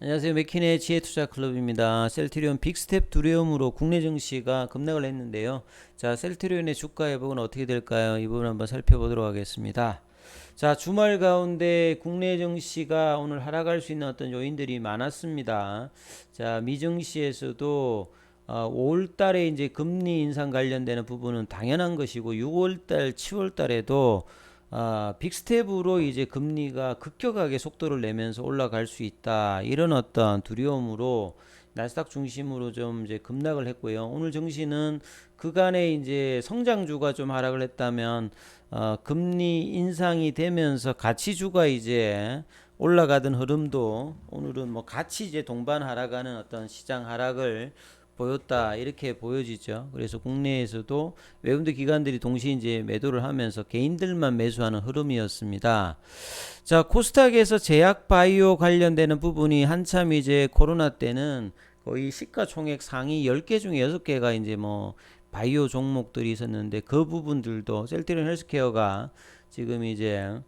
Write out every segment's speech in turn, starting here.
안녕하세요. 맥킨의 지혜투자클럽입니다. 셀트리온 빅스텝 두려움으로 국내 증시가 급락을 했는데요. 자, 셀트리온의 주가 회복은 어떻게 될까요? 이 부분 한번 살펴보도록 하겠습니다. 자, 주말 가운데 국내 증시가 오늘 하락할 수 있는 어떤 요인들이 많았습니다. 자, 미증시에서도 5월 달에 이제 금리 인상 관련되는 부분은 당연한 것이고 6월 달, 7월 달에도 빅스텝으로 이제 금리가 급격하게 속도를 내면서 올라갈 수 있다. 이런 어떤 두려움으로 나스닥 중심으로 좀 이제 급락을 했고요. 오늘 증시는 그간에 이제 성장주가 좀 하락을 했다면 금리 인상이 되면서 가치주가 이제 올라가던 흐름도 오늘은 뭐 같이 이제 동반 하락하는 어떤 시장 하락을 보였다 이렇게 보여지죠. 그래서 국내에서도 외국인 기관들이 동시에 이제 매도를 하면서 개인들만 매수하는 흐름이었습니다. 자, 코스닥에서 제약 바이오 관련되는 부분이 한참 이제 코로나 때는 거의 시가총액 상위 10개 중에 6개가 이제 뭐 바이오 종목들이 있었는데 그 부분들도 셀트리온 헬스케어가 지금 이제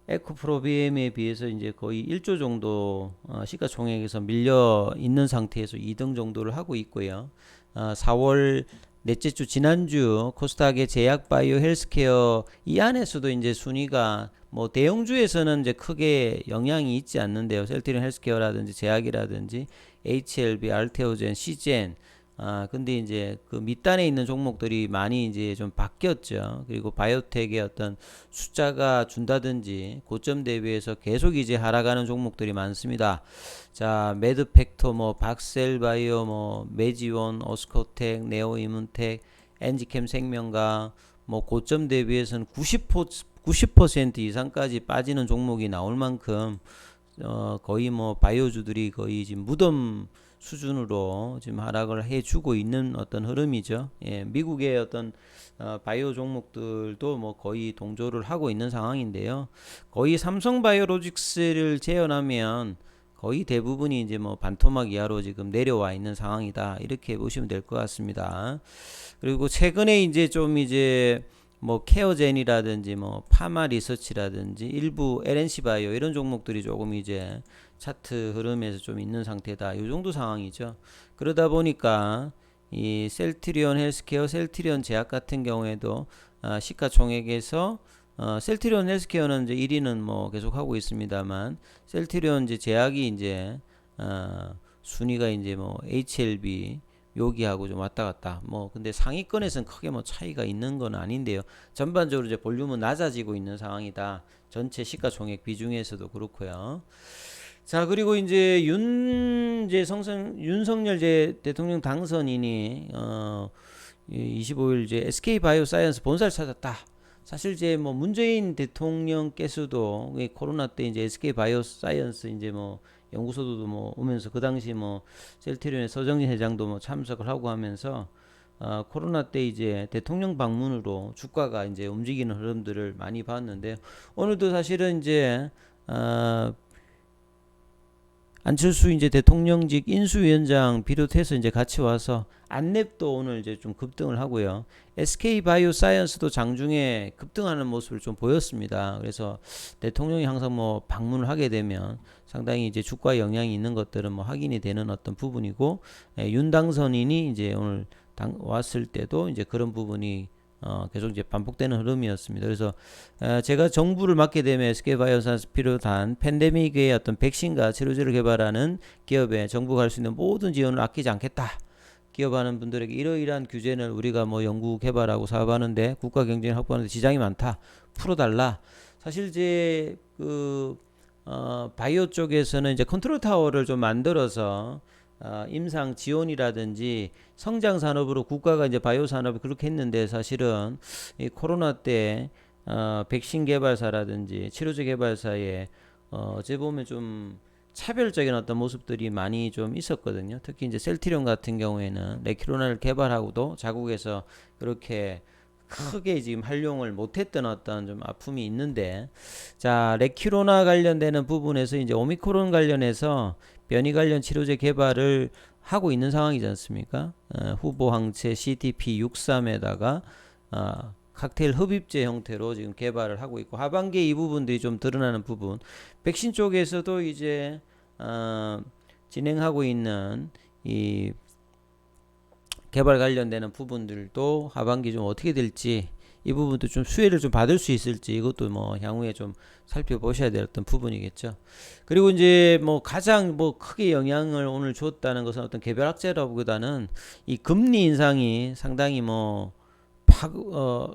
에코프로비엠에 비해서 이제 거의 1조 정도 시가총액에서 밀려 있는 상태에서 2등 정도를 하고 있고요. 4월 넷째 주 지난주 코스닥의 제약 바이오 헬스케어 이 안에서도 이제 순위가 뭐 대형주에서는 이제 크게 영향이 있지 않는데요. 셀트리온 헬스케어라든지 제약이라든지 HLB, 알테오젠, 시젠 근데 이제 그 밑단에 있는 종목들이 많이 이제 좀 바뀌었죠. 그리고 바이오텍의 어떤 숫자가 준다든지 고점 대비해서 계속 이제 하락하는 종목들이 많습니다. 자, 매드팩토, 뭐 박셀바이오, 뭐 메지원, 오스코텍, 네오이문텍, 엔지캠 생명과 뭐 고점 대비해서는 90% 이상까지 빠지는 종목이 나올 만큼 거의 뭐 바이오주들이 거의 지금 무덤 수준으로 지금 하락을 해주고 있는 어떤 흐름이죠. 예, 미국의 어떤 바이오 종목들도 뭐 거의 동조를 하고 있는 상황인데요. 거의 삼성바이오로직스를 제외하면 거의 대부분이 이제 뭐 반토막 이하로 지금 내려와 있는 상황이다. 이렇게 보시면 될 것 같습니다. 그리고 최근에 이제 좀 이제 뭐 케어젠이라든지 뭐 파마 리서치라든지 일부 LNC 바이오 이런 종목들이 조금 이제 차트 흐름에서 좀 있는 상태다. 이 정도 상황이죠. 그러다 보니까 이 셀트리온 헬스케어, 셀트리온 제약 같은 경우에도 시가총액에서 셀트리온 헬스케어는 이제 1위는 뭐 계속 하고 있습니다만 셀트리온 이제 제약이 이제 순위가 이제 뭐 HLB 여기하고 좀 왔다 갔다. 뭐 근데 상위권에서는 크게 뭐 차이가 있는 건 아닌데요. 전반적으로 이제 볼륨은 낮아지고 있는 상황이다. 전체 시가총액 비중에서도 그렇고요. 자, 그리고 이제 윤석열 제 대통령 당선인이 25일 이제 SK 바이오사이언스 본사를 찾았다. 사실 이제 뭐 문재인 대통령께서도 코로나 때 이제 SK 바이오사이언스 이제 뭐 연구소도 뭐 오면서 그 당시 뭐 셀트리온의 서정진 회장도 뭐 참석을 하고 하면서 코로나 때 이제 대통령 방문으로 주가가 이제 움직이는 흐름들을 많이 봤는데 오늘도 사실은 이제 안철수 이제 대통령직 인수위원장 비롯해서 이제 같이 와서 안랩도 오늘 이제 좀 급등을 하고요. SK 바이오사이언스도 장중에 급등하는 모습을 좀 보였습니다. 그래서 대통령이 항상 뭐 방문을 하게 되면 상당히 이제 주가에 영향이 있는 것들은 뭐 확인이 되는 어떤 부분이고 윤 당선인이 이제 오늘 왔을 때도 이제 그런 부분이 계속 이제 반복되는 흐름이었습니다. 그래서 제가 정부를 맡게 되면 SK바이오사이언스 비롯한 팬데믹의 어떤 백신과 치료제를 개발하는 기업에 정부가 할 수 있는 모든 지원을 아끼지 않겠다. 기업하는 분들에게 이러이러한 규제를 우리가 뭐 연구 개발하고 사업하는데 국가 경쟁을 확보하는데 지장이 많다. 풀어달라. 사실 이제 그 바이오 쪽에서는 이제 컨트롤 타워를 좀 만들어서 임상 지원이라든지 성장 산업으로 국가가 이제 바이오 산업을 그렇게 했는데 사실은 이 코로나 때 백신 개발사라든지 치료제 개발사에 어찌 보면 좀 차별적인 어떤 모습들이 많이 좀 있었거든요. 특히 이제 셀트리온 같은 경우에는 레키로나를 개발하고도 자국에서 그렇게 크게 지금 활용을 못했던 어떤 좀 아픔이 있는데, 자, 레키로나 관련되는 부분에서 이제 오미크론 관련해서 변이 관련 치료제 개발을 하고 있는 상황이지 않습니까? 후보 항체 CTP63에다가 칵테일 흡입제 형태로 지금 개발을 하고 있고, 하반기에 이 부분들이 좀 드러나는 부분, 백신 쪽에서도 이제 진행하고 있는 이 개발 관련되는 부분들도 하반기 좀 어떻게 될지, 이 부분도 좀 수혜를 좀 받을 수 있을지, 이것도 뭐 향후에 좀 살펴보셔야 될 어떤 부분이겠죠. 그리고 이제 뭐 가장 뭐 크게 영향을 오늘 줬다는 것은 어떤 개별학제라보다는 이 금리 인상이 상당히 뭐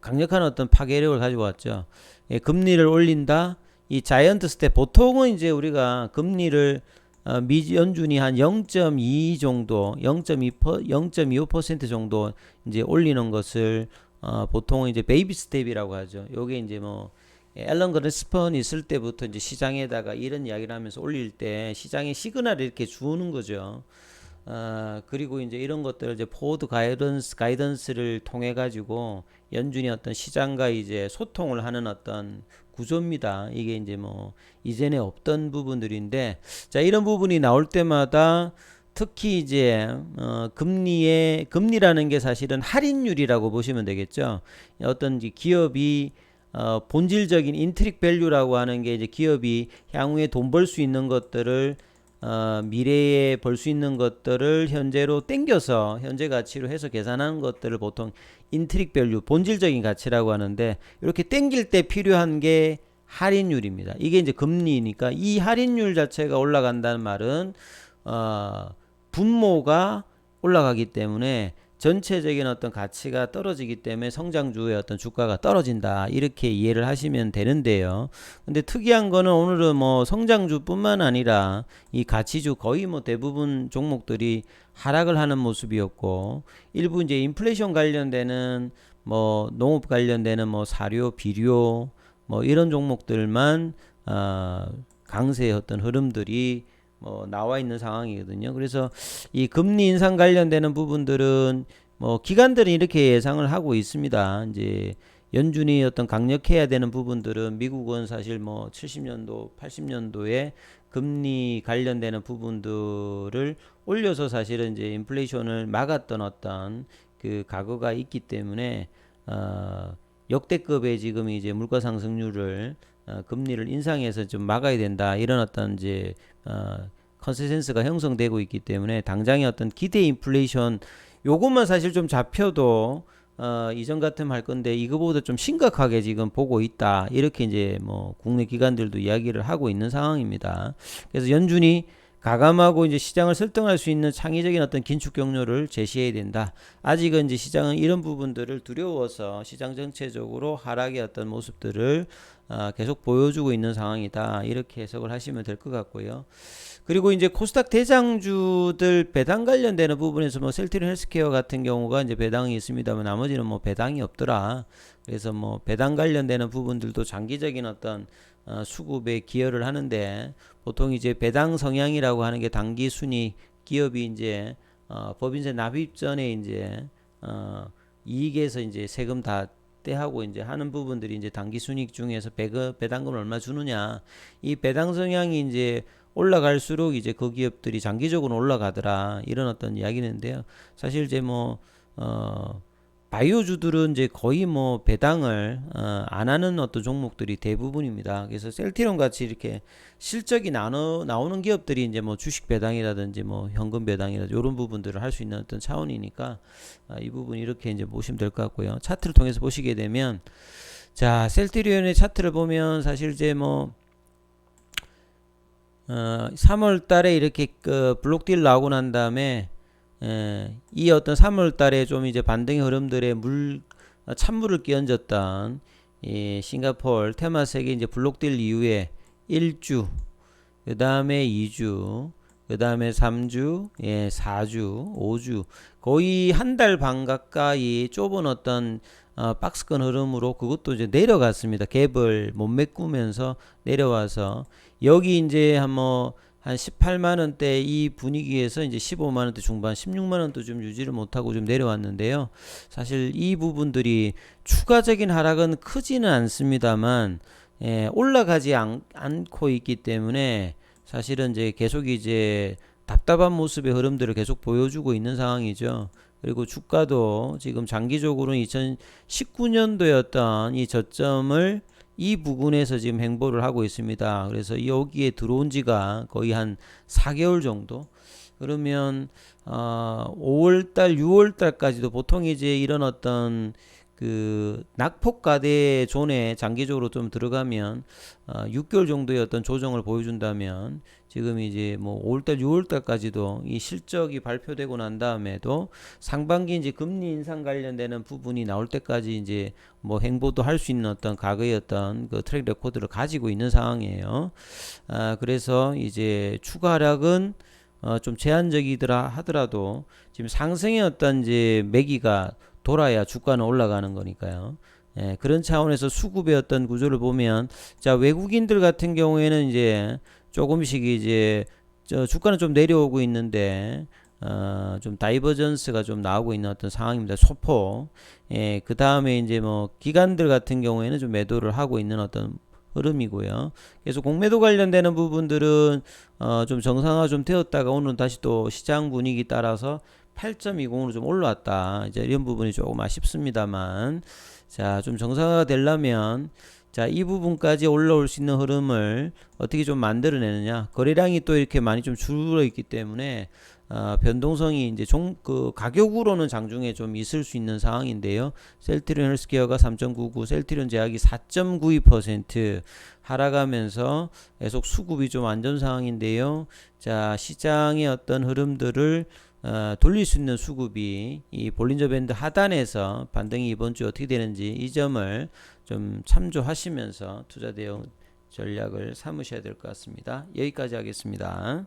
강력한 어떤 파괴력을 가지고 왔죠. 예, 금리를 올린다. 이 자이언트 스텝, 보통은 이제 우리가 금리를 미 연준이 한 0.2 정도, 0.25% 정도 이제 올리는 것을 보통은 이제 베이비 스텝이라고 하죠. 요게 이제 뭐 앨런 그린스펀이 있을 때부터 이제 시장에다가 이런 이야기를 하면서 올릴 때 시장에 시그널을 이렇게 주는 거죠. 그리고 이제 이런 것들을 이제 포워드 가이던스를 통해 가지고 연준이 어떤 시장과 이제 소통을 하는 어떤 구조입니다. 이게 이제 뭐 이전에 없던 부분들인데, 자, 이런 부분이 나올 때마다 특히 이제 금리라는 게 사실은 할인율이라고 보시면 되겠죠. 어떤 기업이 본질적인 인트릭 밸류라고 하는 게 이제 기업이 향후에 돈 벌 수 있는 것들을 미래에 벌 수 있는 것들을 현재로 땡겨서 현재 가치로 해서 계산하는 것들을 보통 인트릭 밸류, 본질적인 가치라고 하는데, 이렇게 땡길 때 필요한 게 할인율입니다. 이게 이제 금리니까 이 할인율 자체가 올라간다는 말은 분모가 올라가기 때문에 전체적인 어떤 가치가 떨어지기 때문에 성장주의 어떤 주가가 떨어진다, 이렇게 이해를 하시면 되는데요. 근데 특이한 거는 오늘은 뭐 성장주뿐만 아니라 이 가치주 거의 뭐 대부분 종목들이 하락을 하는 모습이었고, 일부 이제 인플레이션 관련되는 뭐 농업 관련되는 뭐 사료, 비료 뭐 이런 종목들만 강세의 어떤 흐름들이 뭐 나와 있는 상황이거든요. 그래서 이 금리 인상 관련되는 부분들은 뭐 기관들은 이렇게 예상을 하고 있습니다. 이제 연준이 어떤 강력해야 되는 부분들은 미국은 사실 뭐 70년도, 80년도에 금리 관련되는 부분들을 올려서 사실은 이제 인플레이션을 막았던 어떤 그 과거가 있기 때문에 역대급의 지금 이제 물가 상승률을 금리를 인상해서 좀 막아야 된다, 이런 어떤 이제 컨센서스가 형성되고 있기 때문에 당장의 어떤 기대 인플레이션 요것만 사실 좀 잡혀도 이전 같으면 할 건데 이거보다 좀 심각하게 지금 보고 있다, 이렇게 이제 뭐 국내 기관들도 이야기를 하고 있는 상황입니다. 그래서 연준이 가감하고 이제 시장을 설득할 수 있는 창의적인 어떤 긴축 경로를 제시해야 된다. 아직은 이제 시장은 이런 부분들을 두려워서 시장 전체적으로 하락의 어떤 모습들을 계속 보여주고 있는 상황이다, 이렇게 해석을 하시면 될 것 같고요. 그리고 이제 코스닥 대장주들 배당 관련되는 부분에서 뭐 셀트리온 헬스케어 같은 경우가 이제 배당이 있습니다만 나머지는 뭐 배당이 없더라. 그래서 뭐 배당 관련되는 부분들도 장기적인 어떤 수급에 기여를 하는데, 보통 이제 배당 성향이라고 하는 게 단기 순이 기업이 이제 법인세 납입 전에 이제 이익에서 이제 세금 다 떼하고 이제 하는 부분들이 이제 단기 순이익 중에서 배당금 얼마 주느냐, 이 배당 성향이 이제 올라갈수록 이제 그 기업들이 장기적으로 올라가더라, 이런 어떤 이야기인데요. 사실 이제 뭐 바이오주들은 이제 거의 뭐 배당을 안 하는 어떤 종목들이 대부분입니다. 그래서 셀트리온 같이 이렇게 실적이 나오는 기업들이 이제 뭐 주식 배당이라든지 뭐 현금 배당이라든지 이런 부분들을 할 수 있는 어떤 차원이니까 이 부분 이렇게 이제 보시면 될 것 같고요. 차트를 통해서 보시게 되면, 자, 셀트리온의 차트를 보면 사실 이제 뭐 3월 달에 이렇게 그 블록딜 나오고 난 다음에 이 어떤 3월 달에 좀 이제 반등의 흐름들에 찬물을 끼얹었던 이 싱가포르 테마색이 이제 블록딜 이후에 1주, 그 다음에 2주, 그 다음에 3주, 4주, 5주, 거의 한 달 반 가까이 좁은 어떤 박스권 흐름으로 그것도 이제 내려갔습니다. 갭을 못 메꾸면서 내려와서 여기 이제 한 18만원대 이 분위기에서 이제 15만원대 중반, 16만원도 좀 유지를 못하고 좀 내려왔는데요. 사실 이 부분들이 추가적인 하락은 크지는 않습니다만, 올라가지 않고 있기 때문에 사실은 이제 계속 이제 답답한 모습의 흐름들을 계속 보여주고 있는 상황이죠. 그리고 주가도 지금 장기적으로 2019년도였던 이 저점을 이 부근에서 지금 행보를 하고 있습니다. 그래서 여기에 들어온 지가 거의 한 4개월 정도. 그러면 5월달, 6월달까지도 보통 이제 이런 어떤 그 낙폭가대 존에 장기적으로 좀 들어가면 6개월 정도의 어떤 조정을 보여준다면 지금 이제 뭐 5월달, 6월달까지도 이 실적이 발표되고 난 다음에도 상반기 이제 금리 인상 관련되는 부분이 나올 때까지 이제 뭐 행보도 할 수 있는 어떤 과거의 어떤 그 트랙 레코드를 가지고 있는 상황이에요. 그래서 이제 추가 하락은 좀 제한적이더라 하더라도 지금 상승의 어떤 이제 매기가 돌아야 주가는 올라가는 거니까요. 예, 그런 차원에서 수급의 어떤 구조를 보면 자 외국인들 같은 경우에는 이제 조금씩 이제 주가는 좀 내려오고 있는데 좀 다이버전스가 좀 나오고 있는 어떤 상황입니다. 소폭. 예, 그 다음에 이제 뭐 기관들 같은 경우에는 좀 매도를 하고 있는 어떤 흐름이고요. 그래서 공매도 관련되는 부분들은 좀 정상화 좀 되었다가 오늘 다시 또 시장 분위기 따라서 8.20으로 좀 올라왔다. 이제 이런 부분이 조금 아쉽습니다만, 자, 좀 정상화가 되려면, 자, 이 부분까지 올라올 수 있는 흐름을 어떻게 좀 만들어내느냐. 거래량이 또 이렇게 많이 좀 줄어 있기 때문에, 변동성이 이제 그 가격으로는 장중에 좀 있을 수 있는 상황인데요. 셀트리온 헬스케어가 3.99, 셀트리온 제약이 4.92% 하락하면서 계속 수급이 좀 안전 상황인데요. 자, 시장의 어떤 흐름들을 돌릴 수 있는 수급이 이 볼린저 밴드 하단에서 반등이 이번 주 어떻게 되는지 이 점을 좀 참조하시면서 투자 대응 전략을 삼으셔야 될 것 같습니다. 여기까지 하겠습니다.